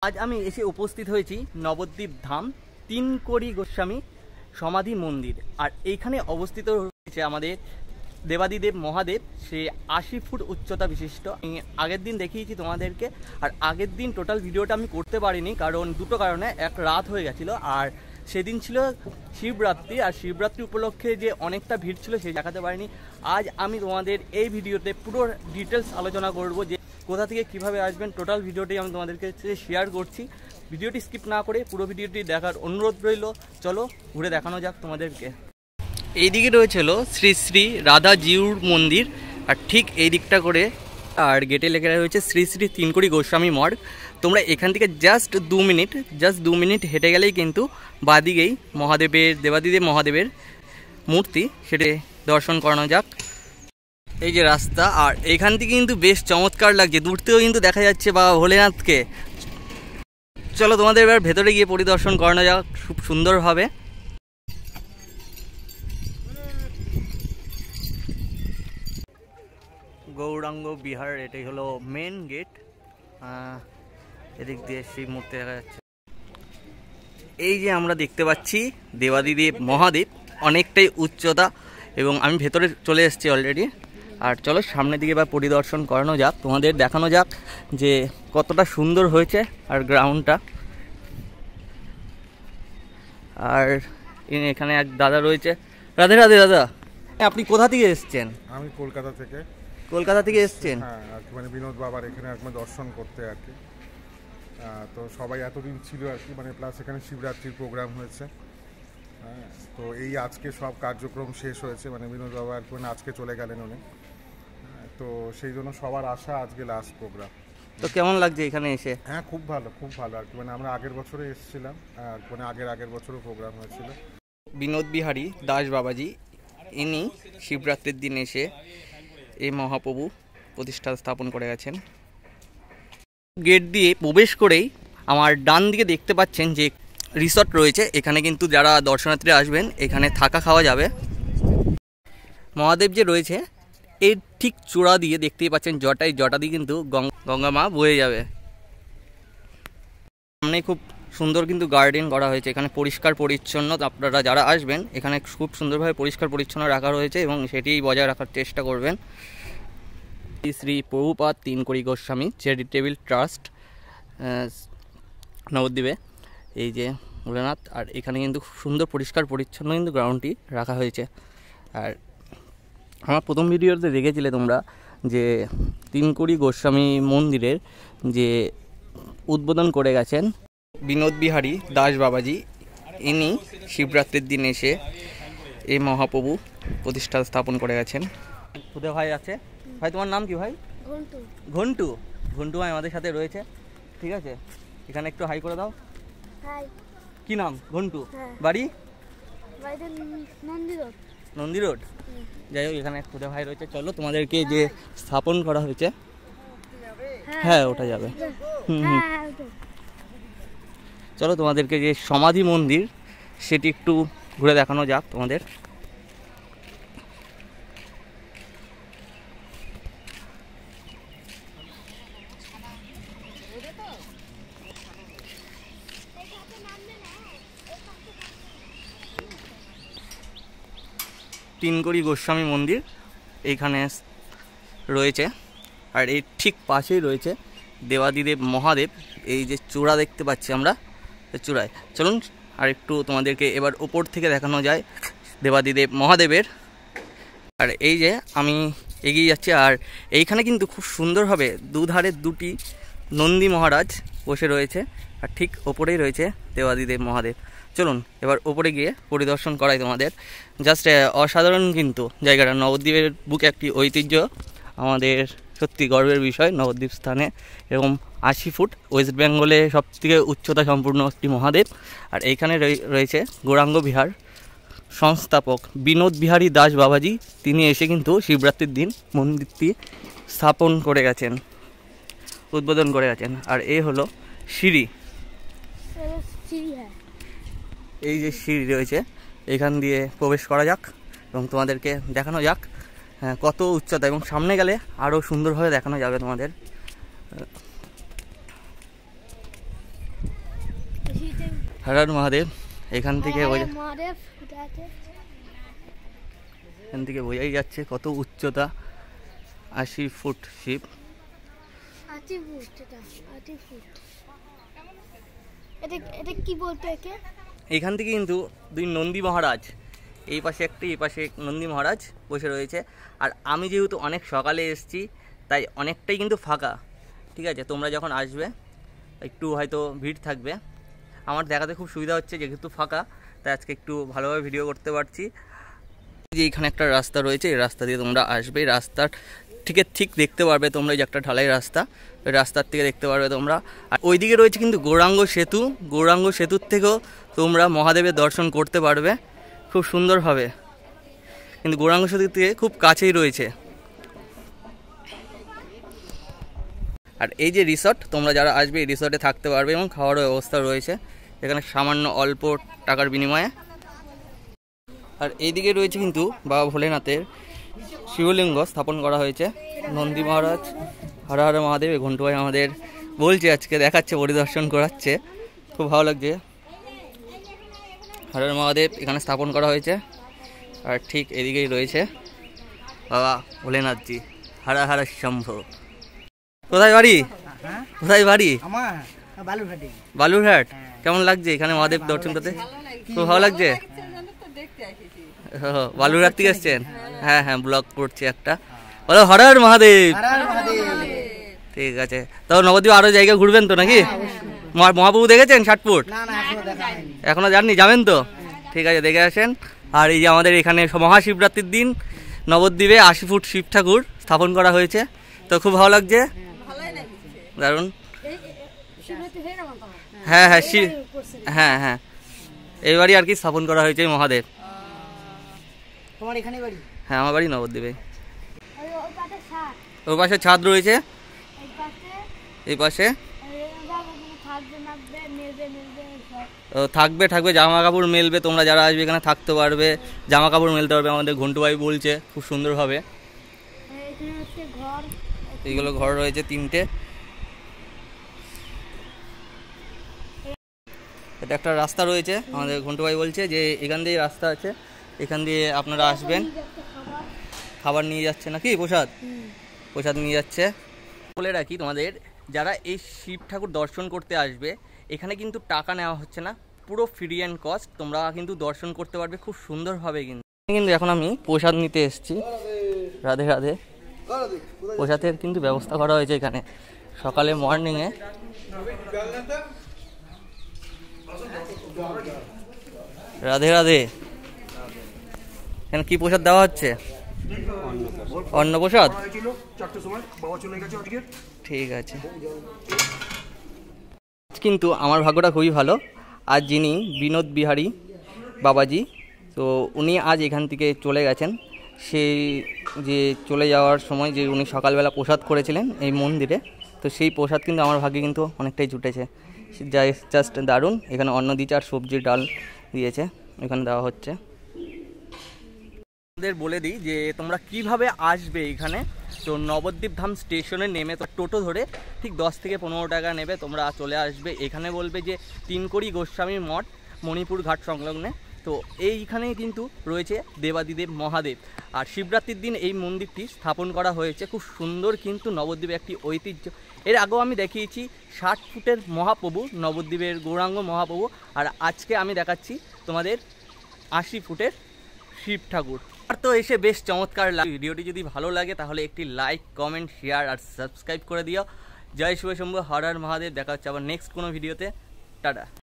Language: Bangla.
আজ আমি এসে উপস্থিত হয়েছি নবদ্বীপ ধাম তিনকড়ি গোস্বামী সমাধি মন্দির। আর এইখানে অবস্থিত রয়েছে আমাদের দেবাদিদেব মহাদেব, সে 80 ফুট উচ্চতা বিশিষ্ট। আমি আগের দিন দেখিয়েছি তোমাদেরকে, আর আগের দিন টোটাল ভিডিওটা আমি করতে পারিনি কারণ দুটো কারণে। এক, রাত হয়ে গেছিলো, আর সেদিন ছিল শিবরাত্রি, আর শিবরাত্রি উপলক্ষে যে অনেকটা ভিড় ছিল সেই দেখাতে পারিনি। আজ আমি তোমাদের এই ভিডিওতে পুরো ডিটেলস আলোচনা করব যে কোথা থেকে কিভাবে আসবেন। টোটাল ভিডিওটি আমি তোমাদেরকে শেয়ার করছি। ভিডিওটি স্কিপ না করে পুরো ভিডিওটি দেখার অনুরোধ রইল। চলো ঘুরে দেখানো যাক তোমাদেরকে। এইদিকে রয়েছিল শ্রী শ্রী রাধা জিউর মন্দির, আর ঠিক এই দিকটা করে আর গেটে লেখা রয়েছে শ্রী শ্রী তিনকড়ি গোস্বামী মঠ। তোমরা এখান থেকে জাস্ট 2 মিনিট হেঁটে গেলেই কিন্তু বাদিকেই মহাদেবের, দেবাদিদেব মহাদেবের মূর্তি, সেটা দর্শন করানো যাক। এই যে রাস্তা, আর এখান থেকে কিন্তু বেশ চমৎকার লাগছে, দূর থেকেও কিন্তু দেখা যাচ্ছে বাবা ভোলেনাথকে। চলো তোমাদের এবার ভেতরে গিয়ে পরিদর্শন করানো যাক খুব সুন্দরভাবে। গৌরাঙ্গ বিহার, এটাই হলো মেন গেট। এদিক দিয়ে শিব মূর্তি দেখা যাচ্ছে। এই যে আমরা দেখতে পাচ্ছি দেবাদিদেব মহাদেব, অনেকটাই উচ্চতা, এবং আমি ভেতরে চলে এসেছি অলরেডি। আর চলো সামনের দিকে এবার পরিদর্শন করানো যাক, তোমাদের দেখানো যাক যে কতটা সুন্দর হয়েছে আর গ্রাউন্ডটা। আর এখানে এক দাদা রয়েছে। রাধে রাধে দাদা, আপনি কোথা থেকে এসেছেন? আমি কলকাতা থেকে। কলকাতা থেকে এসেছেন? হ্যাঁ, আর কি মানে বিনোদ বাবার এখানে একবার দর্শন করতে আর কি। তো সবাই এতদিন ছিল আর কি, মানে প্লাস এখানে শিবরাত্রির প্রোগ্রাম হয়েছে। হ্যাঁ, তো এই আজকে সব কার্যক্রম শেষ হয়েছে, মানে বিনোদ বাবা আর কি মানে আজকে চলে গেলেন উনি। তো সেই জন্য সবার আশা আজকে লাস্ট প্রোগ্রাম। তো কেমন লাগছে এখানে এসে? হ্যাঁ, খুব ভালো আর কি, মানে আমরা আগের বছরে এসেছিলাম, আর মানে আগের বছরও প্রোগ্রাম হয়েছিল। বিনোদ বিহারী দাস বাবাজি, ইনি শিবরাত্রির দিন এসে এই মহাপ্রভু প্রতিষ্ঠা স্থাপন করে গেছেন। গেট দিয়ে প্রবেশ করেই আমার ডান দিকে দেখতে পাচ্ছেন যে রিসর্ট রয়েছে। এখানে কিন্তু যারা দর্শনার্থীরা আসবেন এখানে থাকা খাওয়া যাবে। মহাদেব যে রয়েছে এর ঠিক চূড়া দিয়ে দেখতেই পাচ্ছেন জটা দিয়ে কিন্তু গঙ্গা মা বয়ে যাবে। সামনে খুব সুন্দর কিন্তু গার্ডেন করা হয়েছে, এখানে পরিষ্কার পরিচ্ছন্ন, আপনারা যারা আসবেন এখানে খুব সুন্দরভাবে পরিষ্কার পরিচ্ছন্ন রাখা রয়েছে এবং সেটি বজায় রাখার চেষ্টা করবেন। শ্রী প্রভুপাদ তিনকড়ি গোস্বামী চ্যারিটেবল ট্রাস্ট নবদ্বীপে, এই যে ভোলেনাথ। আর এখানে কিন্তু খুব সুন্দর পরিষ্কার পরিচ্ছন্ন কিন্তু গ্রাউন্ডটি রাখা হয়েছে। আর আমার প্রথম ভিডিওতে দেখেছিলে তোমরা যে তিনকড়ি গোস্বামী মন্দিরের যে উদ্বোধন করে গেছেন বিনোদ বিহারী দাস বাবাজি, ইনি শিবরাত্রির দিন এসে এই মহাপ্রভু প্রতিষ্ঠা স্থাপন করে গেছেন। খুদে ভাই আছে। ভাই তোমার নাম কি ভাই? ঘন্টু। ঘন্টু ভাই আমাদের সাথে রয়েছে, ঠিক আছে? এখানে একটু হাই করে দাও। হাই। কি নাম? ঘন্টু। বাড়ি? নন্দী রোড। যাই হোক, এখানে খুদে ভাই রয়েছে। চলো তোমাদেরকে যে স্থাপন করা হয়েছে, হ্যাঁ ওটা যাবে। চলো তোমাদেরকে যে সমাধি মন্দির সেটি একটু ঘুরে দেখানো যাক তোমাদের। তিনকড়ি গোস্বামী মন্দির এইখানে রয়েছে, আর এই ঠিক পাশেই রয়েছে দেবাদিদেব মহাদেব। এই যে চূড়া দেখতে পাচ্ছি আমরা, চূড়ায় চলুন আর একটু তোমাদেরকে এবার ওপর থেকে দেখানো যায় দেবাদিদেব মহাদেবের। আর এই যে আমি এগিয়ে যাচ্ছি, আর এইখানে কিন্তু খুব সুন্দরভাবে দুধারে দুটি নন্দী মহারাজ বসে রয়েছে, আর ঠিক ওপরেই রয়েছে দেবাদিদেব মহাদেব। চলুন এবার ওপরে গিয়ে পরিদর্শন করাই তোমাদের। জাস্ট অসাধারণ কিন্তু জায়গাটা, নবদ্বীপের বুকে একটি ঐতিহ্য, আমাদের সত্যি গর্বের বিষয় নবদ্বীপ স্থানে এরকম 80 ফুট ওয়েস্ট বেঙ্গলে সবথেকে উচ্চতা সম্পূর্ণ একটি মহাদেব। আর এইখানে রয়েছে গৌরাঙ্গ বিহার সংস্থাপক বিনোদ বিহারী দাস বাবাজি, তিনি এসে কিন্তু শিবরাত্রির দিন মন্দিরটি স্থাপন করে গেছেন, উদ্বোধন করে গেছেন। আর এই হলো সিঁড়ি, এই যে সিঁড়ি রয়েছে এখান দিয়ে প্রবেশ করা যাক এবং তোমাদেরকে দেখানো যাক কত উচ্চতা, এবং সামনে গেলে আরও সুন্দরভাবে দেখানো যাবে তোমাদের। হর হর মহাদেব। এখান থেকে বোঝাই যাচ্ছে কত উচ্চতা, 80 ফুট শিব। এখান থেকে কিন্তু দুই নন্দী মহারাজ, এই পাশে একটি, এই পাশে নন্দী মহারাজ বসে রয়েছে। আর আমি যেহেতু অনেক সকালে এসেছি তাই অনেকটাই কিন্তু ফাঁকা, ঠিক আছে। তোমরা যখন আসবে একটু হয়তো ভিড় থাকবে, আমার দেখাতে খুব সুবিধা হচ্ছে যেহেতু ফাঁকা, তাই আজকে একটু ভালোভাবে ভিডিও করতে পারছি। যে এখানে একটা রাস্তা রয়েছে, এই রাস্তা দিয়ে তোমরা আসবে, রাস্তার ঠিক দেখতে পারবে তোমরা, যে একটা ঢালাই রাস্তা, ওই রাস্তার থেকে দেখতে পারবে তোমরা। আর ওইদিকে রয়েছে কিন্তু গৌরাঙ্গ সেতু, গৌরাঙ্গ সেতুর থেকেও তোমরা মহাদেবের দর্শন করতে পারবে খুব সুন্দরভাবে, কিন্তু গৌরাঙ্গ সেতুর থেকে খুব কাছেই রয়েছে। আর এই যে রিসর্ট, তোমরা যারা আসবে এই রিসর্টে থাকতে পারবে এবং খাওয়ারও ব্যবস্থা রয়েছে এখানে সামান্য অল্প টাকার বিনিময়ে। আর এইদিকে রয়েছে কিন্তু বাবা ভোলেনাথের শিবলিঙ্গ স্থাপন করা হয়েছে। নন্দী মহারাজ, হর হর মহাদেব, ঘন্টু ভাই আমাদের বলছে আজকে দেখাচ্ছে, পরিদর্শন করাচ্ছে, খুব ভালো লাগছে। হর হর মহাদেব এখানে স্থাপন করা হয়েছে। আর ঠিক এদিকেই রয়েছে বাবা ভোলেনাথজি, হর হর শম্ভ। কোথায় বাড়ি? কোথায় বাড়ি? বালুরঘাট। কেমন লাগছে এখানে মহাদেব দর্শন করতে? খুব ভালো লাগছে। বালুরঘাট থেকে এসছেন? হ্যাঁ হ্যাঁ, ব্লগ করছি একটা। বলো হর হর মহাদেব। ঠিক আছে, তাও নবদ্বীপ আরো জায়গা ঘুরবেন তো নাকি? মহাপ্রভু দেখেছেন 60 ফুট? এখনো যাননি, যাবেন তো? ঠিক আছে, দেখে আসেন। আর এই যে আমাদের এখানে মহাশিবরাত্রির দিন নবদ্বীপে 80 ফুট শিব ঠাকুর স্থাপন করা হয়েছে, তো খুব ভালো লাগছে, দারুণ। হ্যাঁ হ্যাঁ হ্যাঁ হ্যাঁ, এইবারই আর কি স্থাপন করা হয়েছে মহাদেব। হ্যাঁ, আমার বাড়ি নবদ্বীপে। ওর পাশে ছাদ রয়েছে, এই পাশে থাকবে জামা কাপড় মেলবে, তোমরা যারা আসবে এখানে থাকতে পারবে, জামা কাপড় মেলতে পারবে। আমাদের ঘন্টু ভাই বলছে খুব সুন্দরভাবে। এইগুলো ঘর রয়েছে 3টে। এটা একটা রাস্তা রয়েছে, আমাদের ঘন্টু ভাই বলছে যে এখান দিয়ে রাস্তা আছে, এখান দিয়ে আপনারা আসবেন। খাবার নিয়ে যাচ্ছে নাকি? প্রসাদ নিয়ে যাচ্ছে। বলে রাখি তোমাদের, যারা এই শিব ঠাকুর দর্শন করতে আসবে এখানে কিন্তু টাকা নেওয়া হচ্ছে না, পুরো ফ্রি অ্যান্ড কস্ট, তোমরা কিন্তু দর্শন করতে পারবে খুব সুন্দরভাবে। কিন্তু এখন আমি প্রসাদ নিতে এসেছি। রাধে রাধে। প্রসাদের কিন্তু ব্যবস্থা করা হয়েছে এখানে সকালে মর্নিংয়ে। রাধে রাধে। এখানে কি প্রসাদ দেওয়া হচ্ছে? অন্ন প্রসাদ। ঠিক আছে, কিন্তু আমার ভাগ্যটা খুবই ভালো। আজ যিনি বিনোদ বিহারী বাবাজি, তো উনি আজ এখান থেকে চলে গেছেন। সেই যে চলে যাওয়ার সময় যে উনি সকালবেলা প্রসাদ করেছিলেন এই মন্দিরে, তো সেই প্রসাদ কিন্তু আমার ভাগ্যে কিন্তু অনেকটাই জুটেছে, জাস্ট দারুণ। এখানে অন্ন দিয়েছে আর সবজি ডাল দিয়েছে, এখানে দেওয়া হচ্ছে। বলে দিই যে তোমরা কিভাবে আসবে এখানে। তো নবদ্বীপ ধাম স্টেশনে নেমে তো টোটো ধরে ঠিক 10 থেকে 15 টাকা নেবে, তোমরা চলে আসবে। এখানে বলবে যে তিনকড়ি গোস্বামীর মঠ, মণিপুর ঘাট সংলগ্নে। তো এইখানেই কিন্তু রয়েছে দেবাদিদেব মহাদেব। আর শিবরাত্রির দিন এই মন্দিরটি স্থাপন করা হয়েছে, খুব সুন্দর কিন্তু নবদ্বীপের একটি ঐতিহ্য। এর আগেও আমি দেখিয়েছি 60 ফুটের মহাপ্রভু, নবদ্বীপের গৌরাঙ্গ মহাপ্রভু। আর আজকে আমি দেখাচ্ছি তোমাদের 80 ফুটের শিব ঠাকুর। আর তো এসে বেশ চমৎকার লাগে। ভিডিওটি যদি ভালো লাগে তাহলে একটি লাইক, কমেন্ট, শেয়ার আর সাবস্ক্রাইব করে দিও। জয় শিব শম্ভু, হর হর মহাদেব। দেখা হচ্ছে আবার নেক্সট কোনো ভিডিওতে। টাটা।